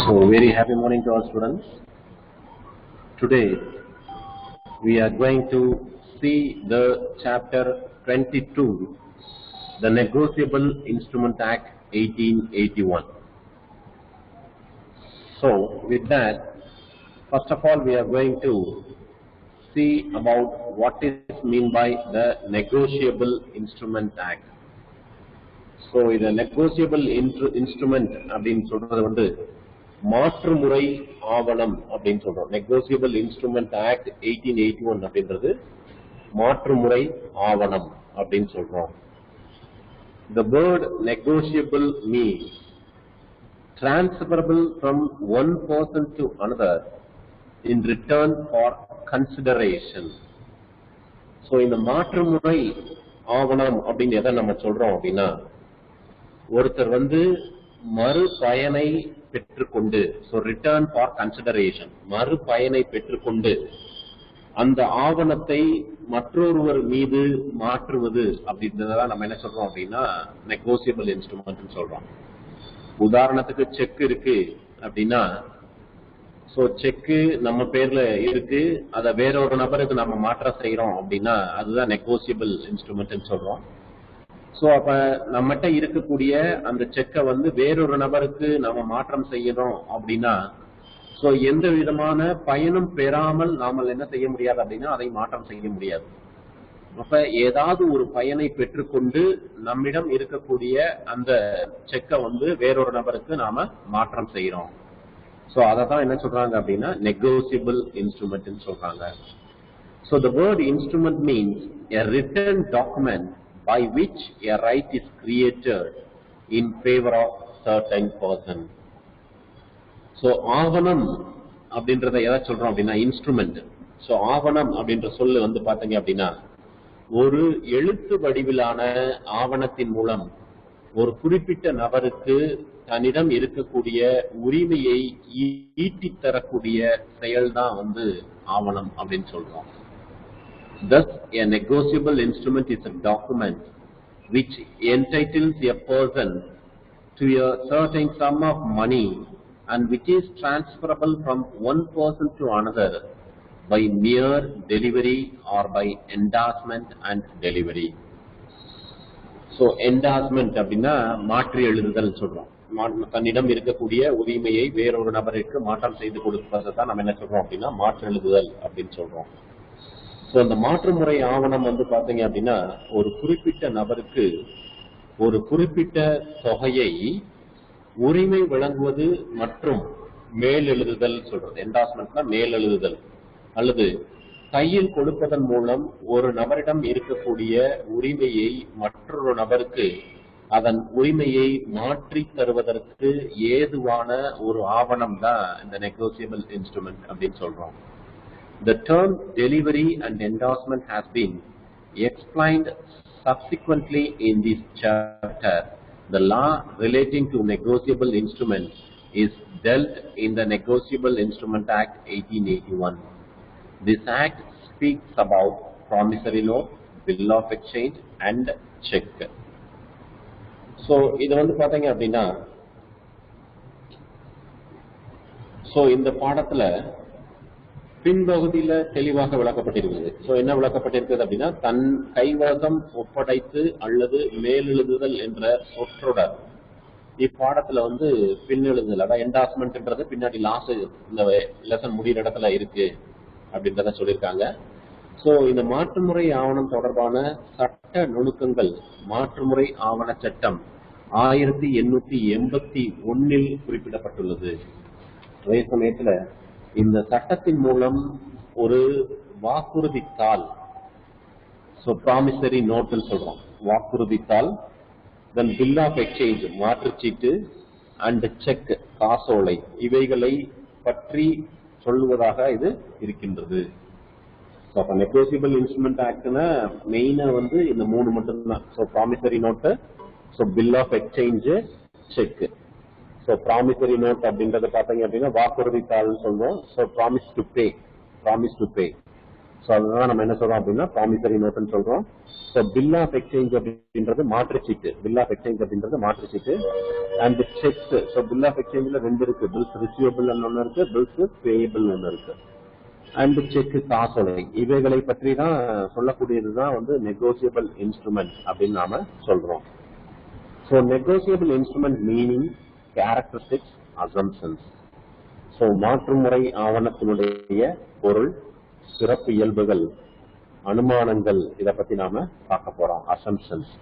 So, very happy morning to all students. Today, we are going to see the chapter 22, the Negotiable Instrument Act 1881. So, with that, first of all, we are going to see about what is meant by the Negotiable Instrument Act. So, the Negotiable Instrument அப்படின்னு சொல்றது வந்து மாற்றுமுறை ஆவணம் அப்படின்னு சொல்றோம். Negotiable instrument act 1881 அப்படின்றது மாற்றுமுறை ஆவணம் அப்படின்னு சொல்றோம். The word negotiable means transferable from one person to another in return for consideration. So இந்த மாற்றுமுறை ஆவணம் அப்படின்னு எதை நம்ம சொல்றோம் அப்படின்னா, ஒருத்தர் வந்து மறு பயனை பெற்றுக்கொண்டு, so return for consideration, மறு பயனை பெற்றுக்கொண்டு அந்த ஆவணத்தை மற்றொருவர் மீது மாற்றுவது அப்படின்றத நம்ம என்ன சொல்றோம் அப்படின்னா நெகோசியபிள் இன்ஸ்ட்ருமெண்ட் சொல்றோம். உதாரணத்துக்கு செக் இருக்கு அப்படின்னா, சோ செக்கு நம்ம பேர்ல இருக்கு, அதை வேறொரு நபருக்கு நம்ம மாற்றம் செய்யறோம் அப்படின்னா அதுதான் நெகோசியபிள் இன்ஸ்ட்ருமெண்ட் சொல்றோம். சோ அப்ப நம்மகிட்ட இருக்கக்கூடிய அந்த செக்கை வந்து வேறொரு நபருக்கு நம்ம மாற்றம் செய்யணும் அப்படின்னா, சோ எந்த விதமான பயனும் பெறாமல் நாம என்ன செய்ய முடியாது அப்படின்னா அதை மாற்றம் செய்ய முடியாது. அப்ப ஏதாவது ஒரு பயனை பெற்றுக்கொண்டு நம்மிடம் இருக்கக்கூடிய அந்த செக்கை வந்து வேறொரு நபருக்கு நாம மாற்றம் செய்யறோம். சோ அததான் என்ன சொல்றாங்க அப்படின்னா நெகோசியபிள் இன்ஸ்ட்ருமெண்ட் சொல்றாங்க. So the word instrument means a written document by which a right is created in favor of certain person. So ஆவணம் அப்படின்றத எதை சொல்றோம் அப்படின்னா இன்ஸ்ட்ருமெண்ட். சோ ஆவணம் அப்படின்ற சொல்லு வந்து பாத்தீங்க அப்படின்னா ஒரு எழுத்து வடிவிலான ஆவணத்தின் மூலம் ஒரு குறிப்பிட்ட நபருக்கு தன்னிடம் இருக்கக்கூடிய உரிமையை ஈட்டித் தரக்கூடிய செயல்தான் வந்து ஆவணம் அப்படின்னு சொல்றோம். Thus, a negotiable instrument is a document which entitles a person to a certain sum of money and which is transferable from one person to another by mere delivery or by endorsement and delivery. So, endorsement அப்படின்னா மாற்றி எழுதுதல் சொல்றோம். தன்னிடம் இருக்கக்கூடிய உரிமையை வேறொரு நபருக்கு மாற்றம் செய்து கொடுப்பதை தான் நம்ம என்ன சொல்றோம் அப்படின்னா மாற்று எழுதுதல் அப்படின்னு சொல்றோம். சோ அந்த மாற்றுமுறை ஆவணம் வந்து பாத்தீங்க அப்படின்னா ஒரு குறிப்பிட்ட நபருக்கு ஒரு குறிப்பிட்ட தொகையை உரிமை வழங்குவது மற்றும் மேலெழுதுதல் சொல்றது. என்டாஸ்மெண்ட்னா மேலெழுதுதல் அல்லது கையில் கொடுப்பதன் மூலம் ஒரு நபரிடம் இருக்கக்கூடிய உரிமையை மற்றொரு நபருக்கு அதன் உரிமையை மாற்றி தருவதற்கு ஏதுவான ஒரு ஆவணம் தான் இந்த நெகோசியபிள் இன்ஸ்ட்ருமெண்ட் அப்படின்னு சொல்றோம். The term delivery and endorsement has been explained subsequently in this chapter. The law relating to negotiable instruments is dealt in the Negotiable Instrument Act 1881. This act speaks about promissory note, bill of exchange and check. So இது வந்து பாத்தீங்க அப்படின்னா, so இந்த பாடத்துல பின்பகுதியில தெளிவாக விளக்கப்பட்டிருக்கிறது. So என்ன விளக்கப்பட்டிருக்கிறது அப்படின்னா, தன் கைவசம் ஒப்படைத்து அல்லது மேலெழுதுதல் என்ற சொற்றொடர் இப்பாடத்துல வந்து பின்னெழுதுதல், அதாவது என்டாஸ்மெண்ட்ன்றது பின்னாடி லாஸ்ட் இந்த லெசன் முடிகிற இடத்துல இருக்கு அப்படின்றத சொல்லியிருக்காங்க. சோ இந்த மாற்றுமுறை ஆவணம் தொடர்பான சட்ட நுணுக்கங்கள் மாற்றுமுறை ஆவண சட்டம் 1881 குறிப்பிடப்பட்டுள்ளது. அதே சமயத்துல இந்த சட்டத்தின் மூலம் ஒரு வாக்குறுதித்தாள், சோ ப்ராமிசரி நோட்னு சொல்றோம், வாக்குறுதித்தாள், தென் பில் ஆஃப் எக்ஸ்சேஞ்ச் மாற்றுச்சீட்டு அண்ட் செக் காசோலை, இவைகளை பற்றி சொல்வதாக இது இருக்கின்றது. அப்ப நெகோசியபிள் இன்ஸ்ட்ருமெண்ட் ஆக்ட்னா மெயினா வந்து இந்த மூணு மட்டும்தான். So promissory note, so bill of exchange, cheque. So promissory note அப்படின்றத பாத்தீங்க அப்படின்னா வாக்குறுதித்தாள்னு சொல்றோம். So promise to pay. So அதுதான் நம்ம என்ன சொல்றோம் அப்படின்னா ப்ராமிசரி நோட்னு சொல்றோம். ஸோ பில் ஆஃப் எக்ஸ்சேஞ்ச் அப்படின்றது மாற்றுச்சீட்டு. பில் ஆஃப் எக்ஸ்சேஞ்ச் அப்படின்றது மாற்றுச்சீட்டு. And cheques. So bill of எக்ஸ்சேஞ்சில் ரெண்டு இருக்கு, பில்ஸ் ரிசீவபிள் ஒன்று இருக்கு, பில்ஸ் பேயபிள் ஒன்று இருக்கு. அண்ட் செக் காசோலை, இவைகளை பற்றி தான் சொல்லக்கூடியதுதான் வந்து நெகோசியபிள் இன்ஸ்ட்ருமெண்ட் அப்படின்னு நாம சொல்றோம். So negotiable instrument meaning, characteristics, assumptions. So மாற்றுமுறை ஆவணத்தினுடைய பொருள், சிறப்பு இயல்புகள், அனுமானங்கள், இதை பத்தி நாம பார்க்க போறோம். Assumptions.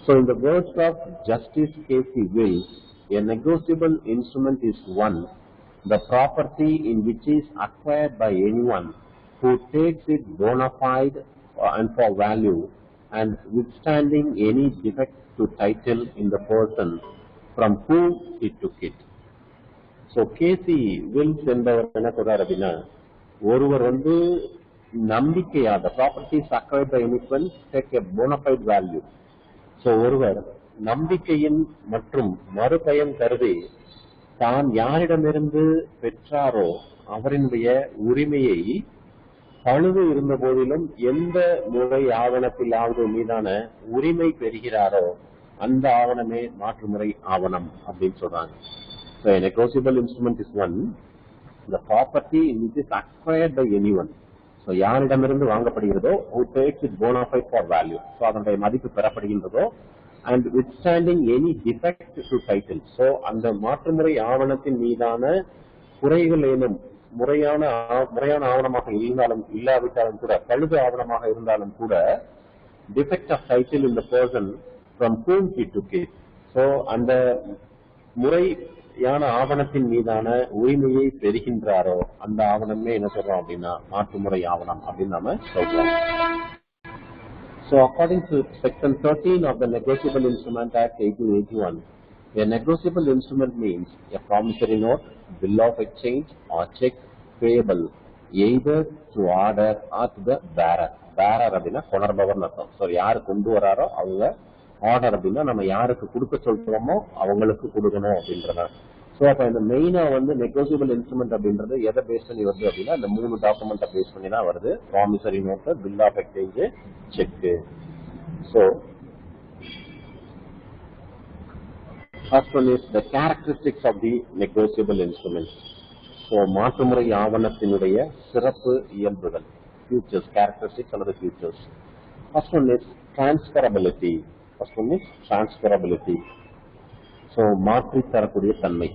So in the words of Justice K.C. Wills, a negotiable instrument is one, the property in which is acquired by anyone who takes it bona fide and for value, and withstanding any defect to title in the person from whom he took it. So K.C. Wills என்பவர் என்ன சொல்றார் அப்படின்னா, ஒருவர் வந்து நம்பிக்கையாக properties acquired by anyone take a bona fide value. So ஒருவர் நம்பிக்கையின் மற்றும் மறுபயன் கருதி தான் யாரிடமிருந்து பெற்றாரோ அவரினுடைய உரிமையை பழுது இருந்த போதிலும் எந்த முறை ஆவணத்திலாவது மீதான உரிமை பெறுகிறாரோ அந்த ஆவணமே மாற்றுமுறை ஆவணம் அப்படின்னு சொல்றாங்க. So a negotiable instrument is one, the property which is acquired by anyone. So யாரிடமிருந்து வாங்கப்படுகிறதோ, who takes it bona fide for value, so அதனுடைய மதிப்பு பெறப்படுகின்றதோ, and withstanding any defect to title. So அந்த மாற்றுமுறை ஆவணத்தின் மீதான குறைகள் ஏனும் முறையான ஆவணமாக இருந்தாலும் இல்லாவிட்டாலும் கூட, பழுது ஆவணமாக இருந்தாலும் கூட, defect of title in the person from whom he took it. So அந்த முறையான ஆவணத்தின் மீதான உரிமையை பெறுகின்றாரோ அந்த ஆவணமே என்ன சொல்றோம் அப்படின்னா மாற்றுமுறை ஆவணம் அப்படின்னு நாம சொல்றோம். So according to section 13 of the Negotiable Instrument Act 1881, a negotiable instrument means a promissory note, bill of exchange or check payable either to order or to the bearer. Bearer அப்படின்னா கொணர்பவர்னு அர்த்தம். ஸோ யாரு கொண்டு வராரோ அவங்க, order அப்படின்னா நம்ம யாருக்கு கொடுக்க சொல்றோமோ அவங்களுக்கு கொடுக்கணும் அப்படின்றத. ஸோ அப்போ இந்த மெயினா வந்து நெகோசியபிள் இன்ஸ்ட்ருமெண்ட் அப்படின்றது எதை பேஸ் பண்ணி வருது அப்படின்னா இந்த 3 டாக்குமெண்ட்டை பேஸ் பண்ணி தான் வருது. Promissory note, bill of exchange, cheque. So first one is the characteristics of the negotiable instrument. So மாற்றுமுறை ஆவணத்தினுடைய சிறப்பு இயல்புகள், ஃபியூச்சர்ஸ், கேரக்டரிஸ்டிக்ஸ் அல்லது features. First one is transferability. First one is transferability. So மாற்றி தரக்கூடிய தன்மை.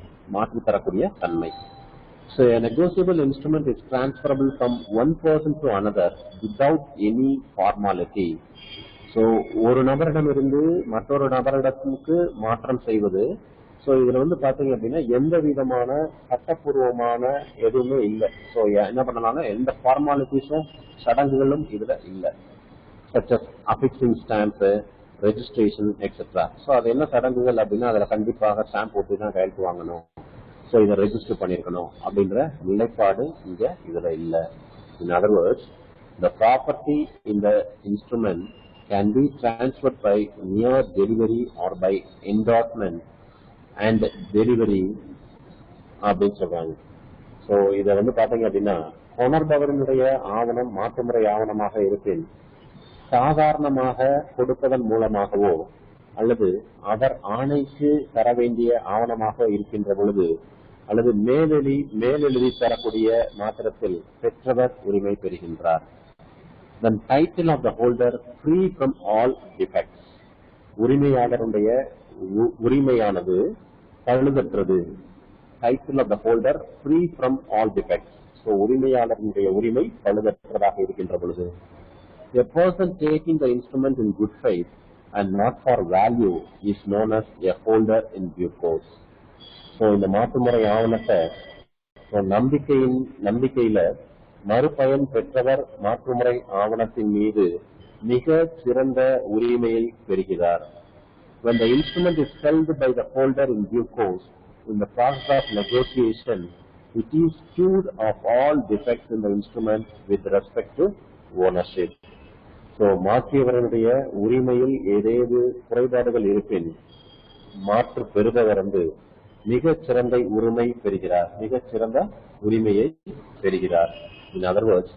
So a negotiable instrument is transferable from one person to another without any formality. So ஒரு நபரிடமிருந்து மற்றொரு நபரிடத்துக்கு மாற்றம் செய்வது. ஸோ இதுல வந்து பாத்தீங்க அப்படின்னா எந்த விதமான சட்டப்பூர்வமான எதுவுமே இல்லை. ஸோ என்ன பண்ணலாம்னா எந்த ஃபார்மாலிட்டிஸும் சடங்குகளும் இதுல இல்லை. such as affixing stamp, registration etcetera. So அது என்ன சடங்குகள் அப்படின்னா அதில் கண்டிப்பாக ஸ்டாம்ப் போட்டு தான் கையெழுத்து வாங்கணும், ஸோ இதை ரெஜிஸ்டர் பண்ணியிருக்கணும் அப்படின்ற நிலைப்பாடு இங்கே இதில் இல்லை. In other words, the property in the instrument can be transferred by near delivery or by endorsement and delivery அப்படின்னு சொல்றாங்க. ஸோ இதை வந்து பார்த்தீங்க அப்படின்னா கொணர்பவரினுடைய ஆவணம் மாற்றுமுறை ஆவணமாக இருப்பின் சாதாரணமாக கொடுப்பதன் மூலமாகவோ அல்லது அவர் ஆணைக்கு தர வேண்டிய ஆவணமாக இருக்கின்ற பொழுது அல்லது மேலெழுதி தரக்கூடிய மாத்திரத்தில் பெற்றவர் உரிமை பெறுகின்றார். The title of the holder free from all defects. உரிமையாளருடைய உரிமையானது பழுதற்றது. Title of the holder free from all defects. So உரிமையாளருடைய உரிமை பழுதற்றதாக இருக்கின்ற பொழுது, a person taking the instrument in good faith and not for value is known as a holder in due course. So இந்த மாற்றுமுறை ஆவணத்தை நம்பிக்கையில மறுபயன் பெற்றவர் மாற்றுமுறை ஆவணத்தின் மீது மிக சிறந்த உரிமையை பெறுகிறார். When the instrument is held by the holder in due course, in the process of negotiation, it is cured of all defects in the instrument with respect to ownership. So மாற்றியவருடைய உரிமையில் ஏதேது குறைபாடுகள் இருப்பின் மாற்று பெறுபவர் வந்து மிகச்சிறந்த உரிமையை பெறுகிறார். In other words,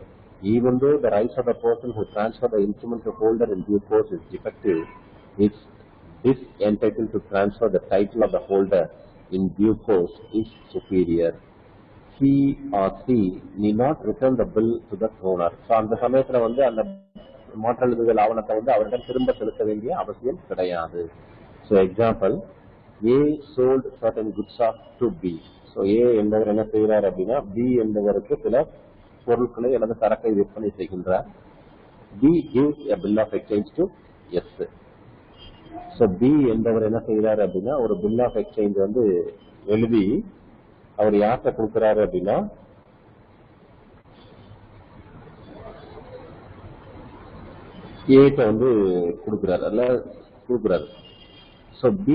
Even though the rights of the person who transfer the instrument to holder in due course is defective, it is entitled to transfer the title of the holder in due course is superior. He or she need not return the bill to the owner. So அந்த சமயத்துல வந்து அந்த மாற்றெழுதுதல் ஆவணத்தை வந்து அவரிடம் திரும்ப செலுத்த வேண்டிய அவசியம் கிடையாது. So example, A sold certain goods to B. So A என்பவர் என்ன செய்கிறார் அப்படின்னா B என்பவருக்கு சில பொருட்களை அல்லது சரக்கை விற்பனை செய்கின்றார். B gives a bill of exchange to S. So B என்பவர் என்ன செய்கிறார் அப்படின்னா ஒரு bill of exchange வந்து எழுதி அவர் யார்கிட்ட கொடுக்கிறாரு அப்படின்னா ஏட்ட வந்து கொடுக்கிறார் அல்ல கொடுக்கிறாரு. So B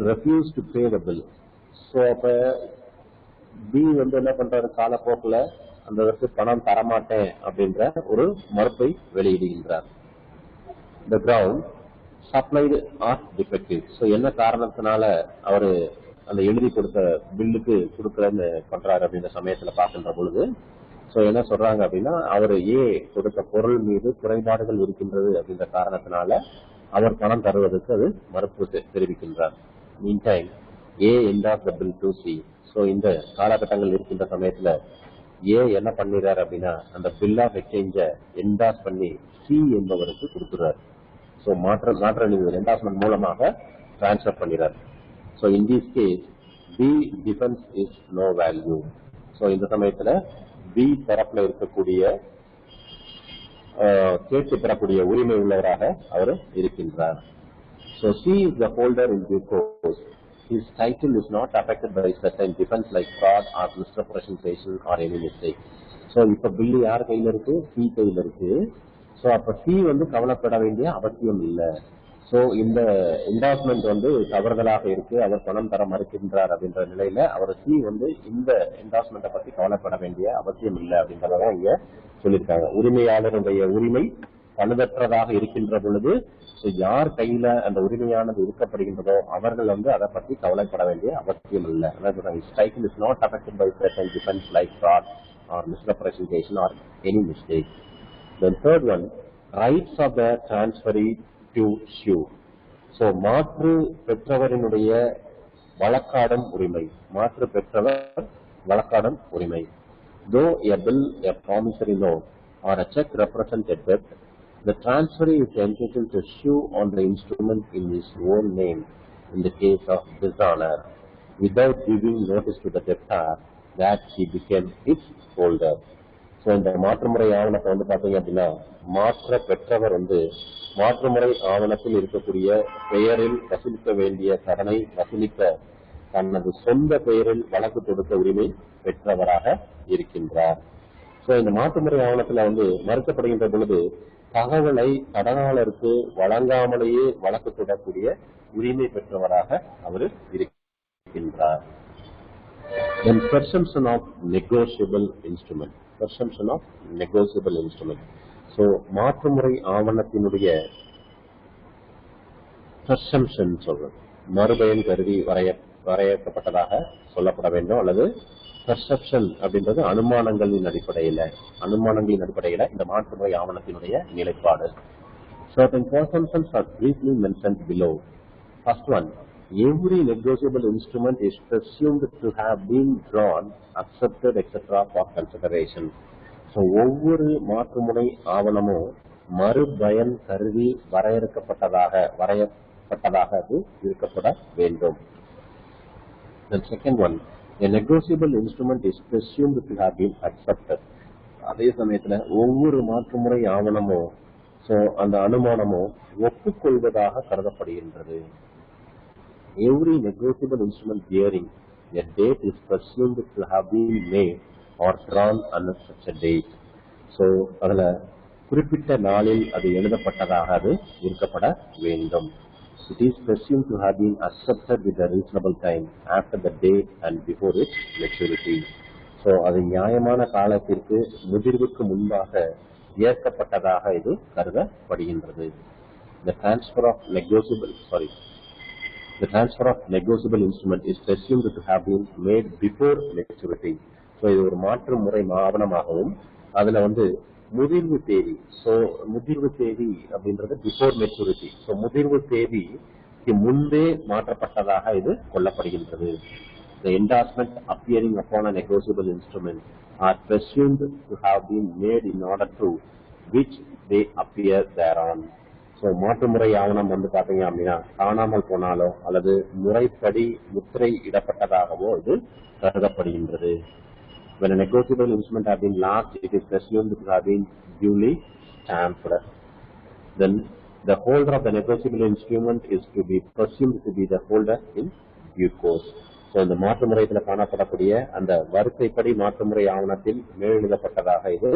refused to pay the bill. So அப்ப B வந்து என்ன பண்றாரு, காலப்போக்கில் அந்த பணம் தரமாட்டேன் அப்படின்ற ஒரு மறுப்பை வெளியிடுகின்றார். The ground supplied are defective. So என்ன காரணத்தினால அவரு அந்த எழுதி கொடுத்த பில்லுக்கு கொடுக்கறன்னு பண்றாரு அப்படின்ற சமயத்துல பார்க்கின்ற பொழுது ஸோ என்ன சொல்றாங்க அப்படின்னா அவர் ஏ கொடுத்த பொருள் மீது குறைபாடுகள் இருக்கின்றது அப்படின்ற காரணத்தினால அவர் பணம் தருவதற்கு அது மறுப்பு தெரிவிக்கின்றார். Mean time A endorses the bill to C. So இந்த காலகட்டங்கள் இருக்கின்ற சமயத்துல ஏ என்ன பண்ணிடுறாரு அப்படின்னா அந்த பில் ஆஃப் எக்ஸ்சேஞ்ச என்டாஸ் பண்ணி சி என்பவருக்கு கொடுக்குறாரு. ஸோ மாற்ற என்டாஸ்மெண்ட் மூலமாக டிரான்ஸ்பர் பண்ணிடுறாரு. So in this case B defence is no value. So இந்த சமயத்துல பி தரப்புல இருக்கக்கூடிய கேட்டு பெறக்கூடிய உரிமை உள்ளவராக அவர் இருக்கின்றார். So C is the holder in due course. His title is not affected by certain defense like fraud or misrepresentation or any mistake. So இப்ப பில்லு யார் கையில இருக்கு, C கையில இருக்கு. ஸோ அப்ப C வந்து கவலைப்பட வேண்டிய அவசியம் இல்லை. ஸோ இந்த என்டாஸ்மெண்ட் வந்து தவறுதலாக இருக்கு, அவர் பணம் தர மறுக்கின்றார் அப்படின்ற நிலையில அவர் C வந்து இந்த என்டாஸ்மெண்ட்டை பத்தி கவலைப்பட வேண்டிய அவசியம் இல்லை அப்படின்றதான் இங்க சொல்லியிருக்காங்க. உரிமையாளருடைய உரிமை பழுதற்றதாக இருக்கின்ற பொழுது யார் கையில அந்த உரிமையானது இருக்கப்படுகின்றதோ அவர்கள் வந்து அதை பற்றி கவலைப்பட வேண்டிய அவசியம் இல்லை. Title is not affected by certain defence like fraud or misrepresentation or any mistake. Then third one, rights of the transferee to sue. So மாற்று பெற்றவரினுடைய வழக்காடும் உரிமை. மாற்று பெற்றவர் வழக்காடும் உரிமை. Though a bill, a promissory note, or a check represent a debt, the transferee is entitled to sue on the instrument in his own name in the case of dishonor, without giving notice to the debtor that he became its holder. So இந்த மாற்றுமுறை ஆவணத்தை வந்து பாத்தீங்க அப்படின்னா மாற்ற பெற்றவர் வந்து மாற்றுமுறை ஆவணத்தில் இருக்கக்கூடிய பெயரில் வசூலிக்க வேண்டிய கடனை வசூலிக்க தனது சொந்த பெயரில் வழக்கு தொடுக்க உரிமை பெற்றவராக இருக்கின்றார். சோ இந்த மாற்றுமுறை ஆவணத்துல வந்து மறுக்கப்படுகின்ற பொழுது தகவலை கடனாளருக்கு வழங்காமலேயே வழக்கு தொடரக்கூடிய உரிமை பெற்றவராக அவர் இருக்கின்றார். Then presumption of negotiable instrument. Presumption of negotiable instrument. So மாற்றுமுறை ஆவணத்தினுடைய presumption சொல்றது மறுபயன் கருதி வரையறுக்கப்பட்டதாக சொல்லப்பட வேண்டும் அல்லது பெர்செப்ஷன் அப்படின்றது அனுமானங்களின் அடிப்படையில இந்த மாற்றுமுறை ஆவணத்தினுடைய நிலைப்பாடு. Certain presumptions are briefly mentioned below. First one, every negotiable instrument is presumed to have been drawn, accepted, etc. for consideration. So ஒவ்வொரு மாற்றுமுறை ஆவணமும் மறுபயன் கருதி வரையப்பட்டதாக அது இருக்கப்பட வேண்டும். The second one, a negotiable instrument is presumed to have been accepted. அதே சமயத்துல ஒவ்வொரு மாற்றுமுறை ஆவணமும் அந்த அனுமானமும் ஒப்புக்கொள்வதாக கருதப்படுகின்றது. Every negotiable instrument bearing a date is presumed to have been made or drawn under such a date. So அதுல குறிப்பிட்ட நாளில் அது எழுதப்பட்டதாக அது இருக்கப்பட வேண்டும். It is presumed to have been accepted with a reasonable time after the date and before its maturity. So அது நியாயமான காலத்திற்கு முதிர்வுக்கு முன்பாக ஏற்கப்பட்டதாக இது கருதப்படுகின்றது. The transfer of negotiable instrument is presumed to have been made before maturity. So இது ஒரு மாற்று முறை ஆவணமாகவும் அதுல வந்து முதிர்வு தேதி. ஸோ முதிர்வு தேதி அப்படின்றது பிஃபோர் மெச்சூரிட்டி. ஸோ முதிர்வு தேதிக்கு முன்பே மாற்றப்பட்டதாக இது கொள்ளப்படுகின்றது. The endorsement appearing upon a negotiable instrument are presumed to have been made in order to which they appear thereon. So மாற்றுமுறை ஆவணம் வந்து பாத்தீங்க அப்படின்னா காணாமல் போனாலோ அல்லது முறைப்படி முத்திரை இடப்பட்டதாகவோ இது கருதப்படுகின்றது. When a negotiable instrument has been lodged, it is presumed to have been duly stamped. Then the holder of the negotiable instrument is to be presumed to be the holder in due course. So இந்த மாற்றுமுறையில் காணப்படக்கூடிய அந்த வரிசைப்படி மாற்றுமுறை ஆவணத்தில் மேலெழுதப்பட்டதாக இது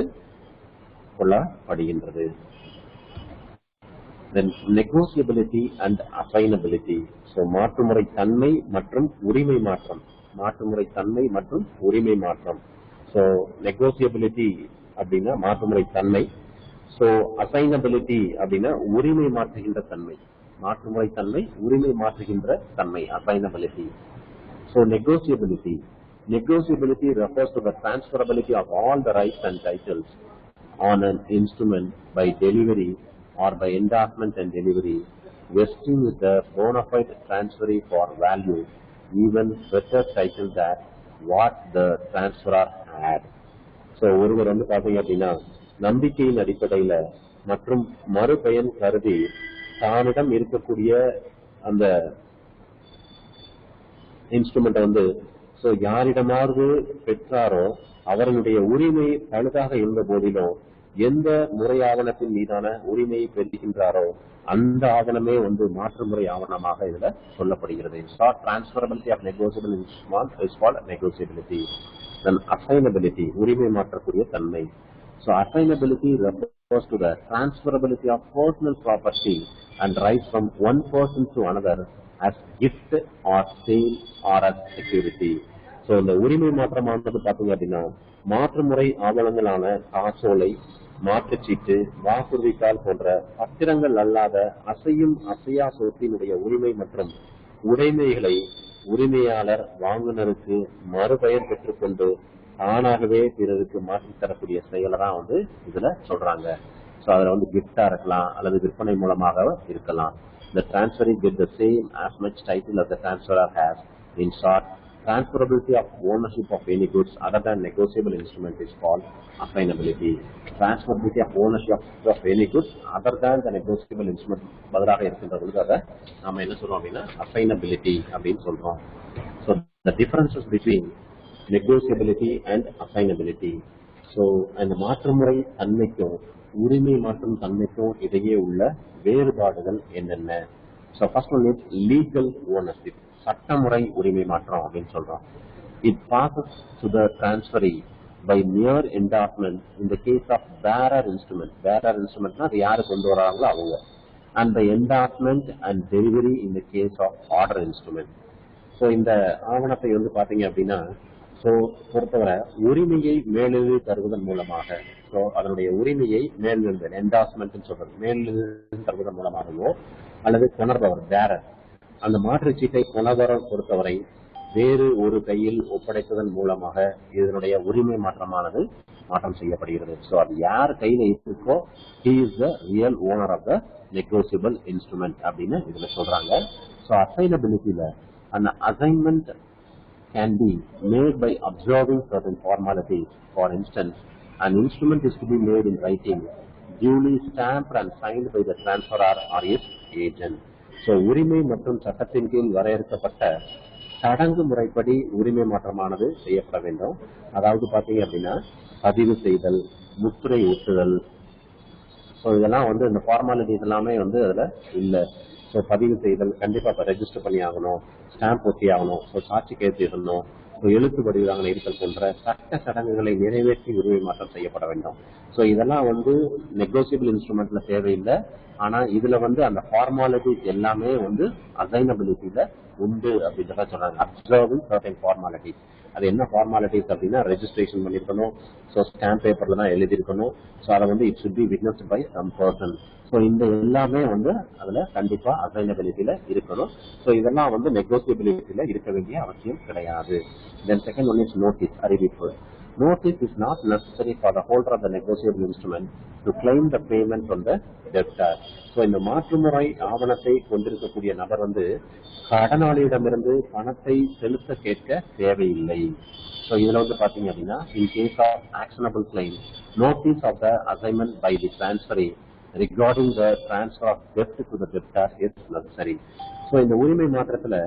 கொள்ளப்படுகின்றது. Then negotiability and assignability. So மாற்றுமுறை தன்மை மற்றும் உரிமை மாற்றம். மாற்றுமுறை தன்மை மற்றும் உரிமை மாற்றம். ஸோ நெகோசியபிலிட்டி அப்படின்னா மாற்றுமுறை தன்மை. ஸோ அசைனபிலிட்டி அப்படின்னா உரிமை மாற்றுகின்ற தன்மை. மாற்றுமுறை தன்மை உரிமை மாற்றுகின்ற தன்மை அசைனபிலிட்டி. So நெகோசியபிலிட்டி. Negotiability refers to the transferability of all the rights and titles on an instrument by delivery or by endorsement and delivery, vesting with the bona fide transferee for value even better title than what the transferor had. So ஒருவர் வந்து பாத்தீங்க அப்படின்னா நம்பிக்கையின் அடிப்படையில மற்றும் மறுபயன் கருதி தானிடம் இருக்கக்கூடிய அந்த இன்ஸ்ட்ருமெண்ட் வந்து யாரிடமாவது பெற்றாரோ அவர்களுடைய உரிமை பழுதாக இருந்த போதிலும் எந்த முறை ஆவணத்தின் மீதான உரிமையை பெறுகின்றாரோ அந்த ஆவணமே வந்து மாற்றுமுறை ஆவணமாக இதுல சொல்லப்படுகிறது. Short transferability of negotiable instrument is called negotiability. Then assignability, உரிமை மாற்றக்கூடிய தன்மை. So assignability refers to the transferability of personal property and rights from one person to another as gift or sale or as security. So இந்த உரிமை மாற்றமானது பாத்தீங்க அப்படின்னா மாற்றுமுறை ஆவணங்களான காசோலை, மாற்றுச்சீட்டு, வாக்குறுதித்தாள் போன்ற பத்திரங்கள் அல்லாத அசையும் அசையா சொத்தினுடைய உரிமை மற்றும் உடைமைகளை உரிமையாளர் வாங்குனருக்கு மறுபயன் பெற்றுக்கொண்டு தானாகவே பிறருக்கு மாற்றி தரக்கூடிய செயலை தான் வந்து இதுல சொல்றாங்க. ஸோ அதுல வந்து கிஃப்டா இருக்கலாம் அல்லது விற்பனை மூலமாக இருக்கலாம். The transferee get the same as much title as the transferor has. In short, transferability of ownership of any goods other than negotiable instrument is called assignability. Transferability of ownership of any goods other than the negotiable instrument பதிலாக இருக்கின்ற பொழுது அதை நாம என்ன சொல்றோம் அப்படின்னா assignability அப்படின்னு சொல்றோம். So the differences between negotiability and assignability. So அந்த மாற்றுமுறை தன்மைக்கும் உரிமை மாற்றும் தன்மைக்கும் இடையே உள்ள வேறுபாடுகள் என்னென்ன? So first one is legal ownership. சட்டமுறை உரிமை மாற்றம் அப்படின்னு சொல்றோம். It passes to the transferee by mere endorsement in the case of bearer instrument. Bearer instrumentனா அது யாரு கொண்டு வராங்களோ அவங்க. And the endorsement and delivery in the case of order instrument. So இந்த ஆவணத்தை வந்து பாத்தீங்க அப்படின்னா பொறுத்தவரை உரிமையை மேலெழுதி தருவதன் மூலமாக அதனுடைய உரிமையை மேலெழுத என்டார்ஸ்மெண்ட் சொல்றது மேலெழுதி தருவதன் மூலமாகவோ அல்லது கொணர்பவர் பேரர் அந்த மாற்றுச்சீட்டை கொணர்பவர் பொறுத்தவரை வேறு ஒரு கையில் ஒப்படைப்பதன் மூலமாக இதனுடைய உரிமை மாற்றம் செய்யப்படுகிறது. ஸோ அது யார் கையில இருக்கோ he is the real owner of the negotiable instrument அப்படின்னு இதுல சொல்றாங்க. ஸோ அசைனபிலிட்டியில அந்த assignment can be made by observing certain formalities. For instance, an instrument is to be made in writing, duly stamped and signed by the transferor or his agent. So, உரிமை மற்றும் சட்டத்தின் கீழ் வரையறுக்கப்பட்ட சடங்கு முறைப்படி உரிமை மாற்றமானது செய்யப்பட வேண்டும். அதாவது பாத்தீங்க அப்படின்னா பதிவு செய்தல், முத்திரை ஊட்டுதல், இதெல்லாம் வந்து இந்த ஃபார்மாலிட்டிஸ் எல்லாமே வந்து அதுல இல்ல. ஸோ பதிவு செய்தல் கண்டிப்பா ரெஜிஸ்டர் பண்ணி ஆகணும், ஸ்டாம்ப் ஒட்டி ஆகணும், சாட்சி கையெழுத்து இடணும், எழுத்து வடிவாக இருத்தல் போன்ற சட்ட சடங்குகளை நிறைவேற்றி உரிமை மாற்றம் செய்யப்பட வேண்டும். ஸோ இதெல்லாம் வந்து நெகோசியபிள் இன்ஸ்ட்ருமெண்ட்ல தேவையில்லை. ஆனா இதுல வந்து அந்த ஃபார்மாலிட்டிஸ் எல்லாமே வந்து அசைனபிலிட்டியில உண்டு அப்படின்றத சொல்றாங்க. Observing certain formalities. அது என்ன ஃபார்மாலிட்டிஸ் அப்படின்னா ரெஜிஸ்ட்ரேஷன் பண்ணிருக்கணும், ஸ்டாம்ப் பேப்பர்ல தான் எழுதியிருக்கணும், அதை வந்து it should be witnessed by some person. இந்த எல்லாமே வந்து அதுல கண்டிப்பா அசைனபிலிட்டியில இருக்கணும். இதெல்லாம் வந்து நெகோசியபிலிட்டியில இருக்க வேண்டிய அவசியம் கிடையாது. Then second one is notice, அறிவிப்பு. Notice is not necessary for the holder of the negotiable instrument to claim the payment from the debtor. So இந்த மாற்றுமுறை ஆவணத்தை கொண்டிருக்கக்கூடிய நபர் வந்து கடனாளியிடமிருந்து பணத்தை செலுத்த கேட்க தேவையில்லை. ஸோ இதுல வந்து பாத்தீங்க அப்படின்னா in case of actionable claim, notice of the assignment by the transferee regarding the transfer of debt to the debtor is necessary. So இந்த உரிமை மாற்றத்துல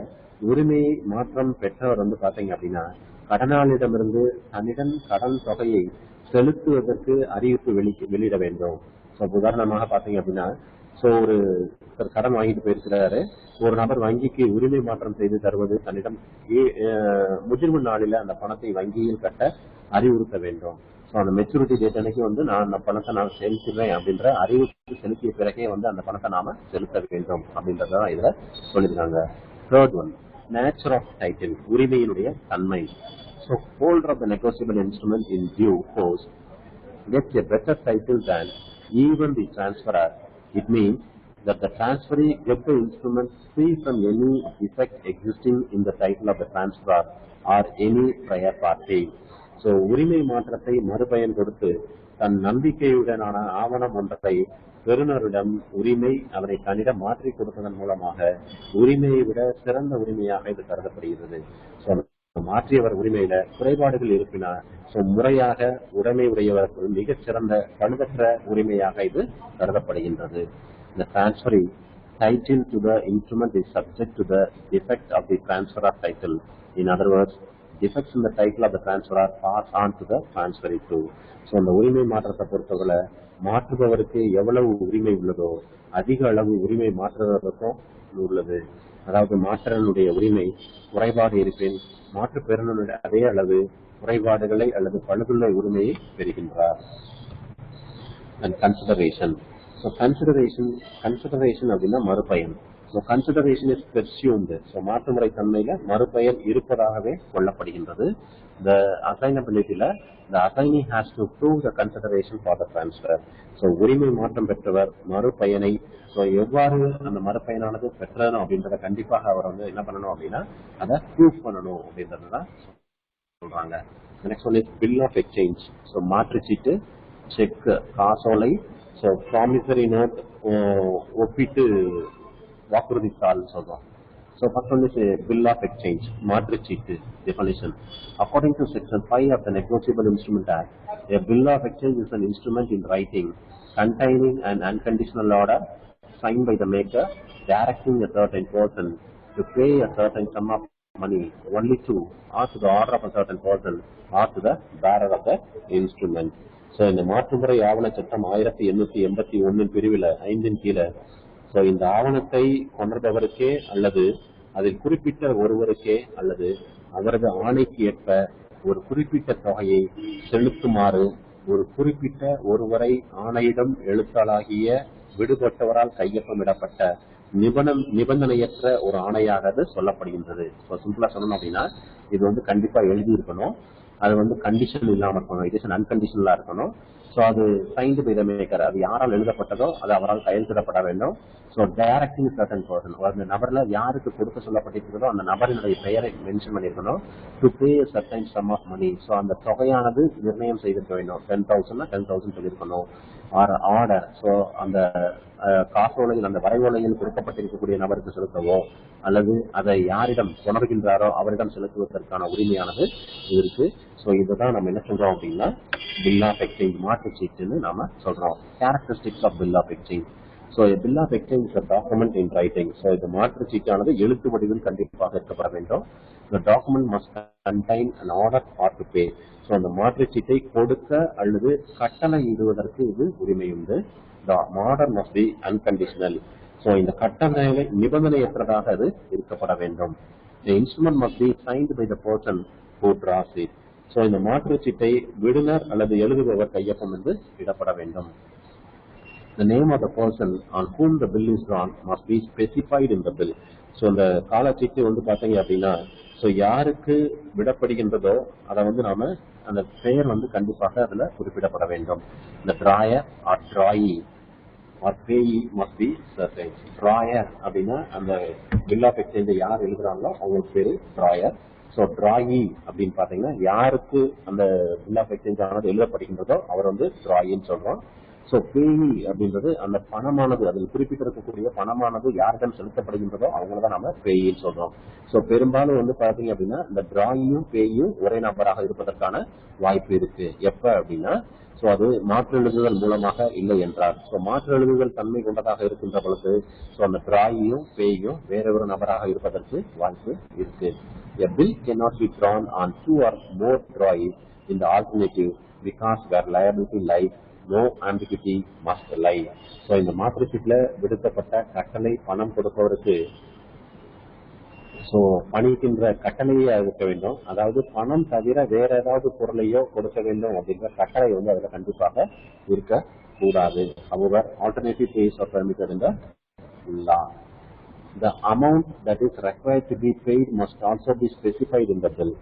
உரிமை மாற்றம் பெற்றவர் வந்து பாத்தீங்க அப்படின்னா கடனாளியிடமிருந்து தன்னிடம் கடன் தொகையை செலுத்துவதற்கு அறிவிப்பு வெளியிட வேண்டும். ஸோ உதாரணமாக பாத்தீங்க அப்படின்னா ஒரு கடன் வாங்கிட்டு போயிருக்கிறாரு, ஒரு நபர் வங்கிக்கு உரிமை மாற்றம் செய்து தருவது தன்னிடம் முதிர்வு நாளில அந்த பணத்தை வங்கியில் கட்ட அறிவுறுத்த வேண்டும். ஸோ அந்த மெச்சூரிட்டி டேட் அன்னைக்கு வந்து நான் அந்த பணத்தை நான் செலுத்துறேன் அப்படின்ற அறிவிப்பு செலுத்திய பிறகே வந்து அந்த பணத்தை நாம செலுத்த வேண்டும் அப்படின்றதான் இதுல சொல்லியிருக்காங்க. Third one, nature of title, உரிமையினுடைய தன்மை. So holder of the negotiable instrument in due course gets a better title than even the transferor. It means that the transferee gets the instrument free from any defect existing in the title of the transferor or any prior party. So உரிமை மாற்றத்தை மறுபயன் கொடுத்து தன் நம்பிக்கையுடனான ஆவணம் ஒன்றை பெறுநரிடம் உரிமை அவரை தன்னிடம் மாற்றி கொடுப்பதன் மூலமாக உரிமையை விட சிறந்த உரிமையாக இது கருதப்படுகிறது. மாற்றியவர் உரிமையில குறைபாடுகள் இருப்பினால் முறையாக உடைமை உடையவர்கள் மிகச் சிறந்த பழுதற்ற உரிமையாக இது கருதப்படுகின்றது. The transferee title to the instrument is subject to the defect of the transferor title. In other words, defects in the title of the transferor pass on to the transferee too. So இந்த உரிமை மாற்றத்தை பொறுத்தவரை மாற்றுபவருக்கு எவ்வளவு உரிமை உள்ளதோ அதிக அளவு உரிமை மாற்றுவதற்கும் உள்ளது. அதாவது மாற்றனுடைய உரிமை குறைபாடு இருப்பின் மாற்று பெறுநருடைய அதே அளவு குறைபாடுகளை அல்லது பழுதுள்ள உரிமையை பெறுகின்றார். And consideration. So consideration அப்படின்னா மறுபயன். So consideration is presumed. So மாற்றுமுறை தன்மையில மறுபயன் இருப்பதாகவே கொள்ளப்படுகின்றது. The assignability-ல the assignee has to prove the consideration for the transfer. So உரிமை மாற்றம் பெற்றவர் மறுபயனை எவ்வாறு அந்த மறுபயனானது பெற்றணும் அப்படின்றத கண்டிப்பாக அவர் வந்து என்ன பண்ணணும் அப்படின்னா அதை ப்ரூவ் பண்ணணும் அப்படின்றதுதான் சொல்றாங்க. Next one is bill of exchange. So மாற்றுச்சீட்டு, செக், காசோலை, ஸோ ப்ராமிசரி நோட், ஒப்பிட்டு வாக்குறுதி தாள் சொல்றோம். So first one is a bill of exchange, மாற்றுச்சீட்டு definition. According to section 5 of the Negotiable Instrument Act, a bill of exchange is an instrument in writing containing an unconditional order signed by the maker directing a certain person to pay a certain sum of money only to or to the order of a certain person or to the bearer of the instrument. So இந்த மாற்றுமுறை ஆவண சட்டம் 1881 பிரிவில் 5 கீழே இந்த ஆவணத்தை கொண்டவருக்கே அல்லது அதில் குறிப்பிட்ட ஒருவருக்கே அல்லது அவரது ஆணைக்கு ஏற்ப ஒரு குறிப்பிட்ட தொகையை செலுத்துமாறு ஒரு குறிப்பிட்ட ஒருவரை ஆணையிடம் எழுத்தாளாகிய விடுபட்டவரால் கையொப்பமிடப்பட்ட நிபந்தனையற்ற ஒரு ஆணையாக அது சொல்லப்படுகின்றது. சிம்பிளா சொல்லணும் அப்படின்னா இது வந்து கண்டிப்பா எழுதி இருக்கணும், அது வந்து கண்டிஷன் இல்லாம இருக்கணும், இட் இஸ் அன்கண்டிஷனலா இருக்கணும். ஸோ அது சைன்டு பை த மேக்கர், அது யாரால் எழுதப்பட்டதோ அது அவரால் கையெழுத்திடப்பட வேண்டும். ஸோ டைரக்டிங் சர்டன் பர்சன், அந்த நபர்ல யாருக்கு கொடுக்க சொல்லப்பட்டிருக்கிறதோ அந்த நபரினுடைய பெயரை மென்ஷன் பண்ணிருக்கணும். To pay certain sum of money, so அந்த தொகையானது நிர்ணயம் செய்திருக்க வேண்டும். 10,000 10,000 சொல்லியிருக்கணும். ஆர்டர், ஸோ அந்த காசோலையில் அந்த வரைவோலையில் கொடுக்கப்பட்டிருக்கக்கூடிய நபருக்கு செலுத்தவோ அல்லது அதை யாரிடம் உணர்கின்றாரோ அவரிடம் செலுத்துவதற்கான உரிமையானது இருக்கு. ஸோ இதுதான் நம்ம என்ன சொல்றோம் அப்படின்னா பில் ஆஃப் எக்ஸ்சேஞ்ச், மாற்றுச்சீட்டுன்னு நாம சொல்றோம். Characteristics of bill of exchange. So bill of exchange is document in writing. So இந்த மாற்றுச்சீட்டானது எழுத்து வடிவில் கண்டிப்பாக இருக்கப்பட வேண்டும். The document must contain an order or to pay. So அந்த மாற்றுச்சீட்டை கொடுக்க அல்லது கட்டளை இடுவதற்கு இது உரிமை உண்டு. The order must be unconditional. So இந்த கட்டளை நிபந்தனையற்றதாக அது இருக்கப்பட வேண்டும். The instrument must be signed by the person who draws it. So இந்த மாற்றுச்சீட்டை விடுனர் அல்லது எழுதுபவர் கையொப்பம் என்று இடப்பட வேண்டும். The name of the person on whom the bill is drawn must be specified in the bill. So இந்த காலச்சீட்டு வந்து பாத்தீங்க அப்படின்னா யாருக்கு விடப்படுகின்றதோ அதை வந்து நாம அந்த பெயர் வந்து கண்டிப்பாக அதுல குறிப்பிடப்பட வேண்டும். இந்த drawer or drawee or payee must be certain. Drawer அப்படின்னா அந்த பில் ஆஃப் எக்ஸ்சேஞ்சை யார் எழுதுறாங்களோ அவங்களுக்கு பேரு டிராயர். ஸோ டிராயி அப்படின்னு பாத்தீங்கன்னா யாருக்கு அந்த பில் ஆஃப் எக்ஸ்சேஞ்ச் ஆனது எழுதப்படுகின்றதோ அவர் வந்து டிராயின்னு சொல்றோம். ஸோ பேயி அப்படின்றது அந்த பணமானது, அதில் குறிப்பிட்டிருக்கக்கூடிய பணமானது யாரிடம் செலுத்தப்படுகின்றதோ அவங்கள தான் நம்ம பேயின்னு சொல்றோம். ஸோ பெரும்பாலும் வந்து பாத்தீங்க அப்படின்னா இந்த டிராயும் பேயும் ஒரே நபராக இருப்பதற்கான வாய்ப்பு இருக்கு. எப்ப அப்படின்னா ஸோ அது மாற்று எழுதுதல் மூலமாக இல்லை என்றால், ஸோ மாற்று எழுதுதல் தன்மை கொண்டதாக இருக்கின்ற பொழுது ஸோ அந்த டிராயும் பேயும் வேற ஒரு நபராக இருப்பதற்கு வாய்ப்பு இருக்கு. A bill cannot be drawn on two or more drawees in the alternative because where liability lies, no ambiguity must lie. So இந்த மாற்று சீட்ல விடுக்கப்பட்ட கட்டளை பணம் கொடுப்பவருக்கு பணிக்கின்ற கட்டளையே இருக்க வேண்டும். அதாவது பணம் தவிர வேற ஏதாவது பொருளையோ கொடுக்க வேண்டும் அப்படிங்கிற கட்டளை வந்து அதுல கண்டிப்பாக இருக்க கூடாது. However, alternative ways are permitted in the law. The amount that is required to be paid must also be specified in the bill.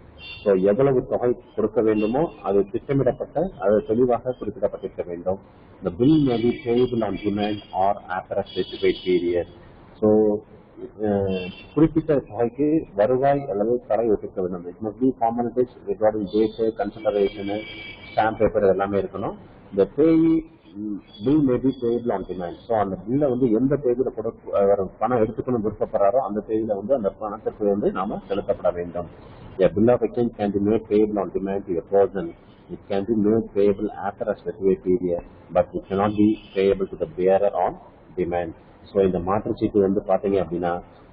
So எவ்வளவு தொகை கொடுக்க வேண்டுமோ அது திட்டமிடப்பட்ட, அது தெளிவாக குறிப்பிடப்பட்டிருக்க வேண்டும். The bill may be payable on demand or after a specified period. So குறிப்பிட்ட தொகைக்கு வருவாய் அல்லது தடை ஒட்டிருக்க வேண்டும். It must be formalities regarding date, consideration, stamp paper எல்லாமே இருக்கணும். The payee bill may be payable on demand. So அந்த பில்லை வந்து எந்த தேதியில பணம் எடுத்துக்கணும் விருப்பப்படுறாரோ அந்த தேதியில வந்து அந்த பணத்திற்கு வந்து நாம செலுத்தப்பட வேண்டும். A bill of exchange can be made payable on demand to a person. It can be made payable after a specific period, but it cannot be payable to the bearer on demand. So இந்த மாற்றுச்சீட்டு வந்து பாத்தீங்க அப்படின்னா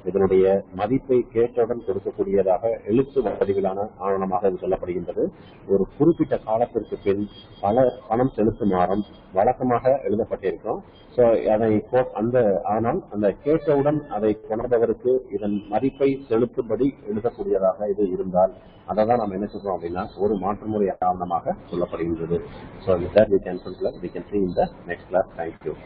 இதனுடைய மதிப்பை கேட்டவுடன் கொடுக்கக்கூடியதாக எழுத்து வடிவிலான ஆவணமாக இது சொல்லப்படுகின்றது. ஒரு குறிப்பிட்ட காலத்திற்கு பின் பல பணம் செலுத்துமாறும் வழக்கமாக எழுதப்பட்டிருக்கும். ஸோ அதை ஆனால் அந்த கேட்டவுடன் அதை கொண்டவருக்கு இதன் மதிப்பை செலுத்தும்படி எழுதக்கூடியதாக இது இருந்தால் அதை தான் நம்ம என்ன சொல்றோம் அப்படின்னா ஒரு மாற்றுமுறை ஆவணமாக சொல்லப்படுகின்றது. So we can see in the next class. Thank you.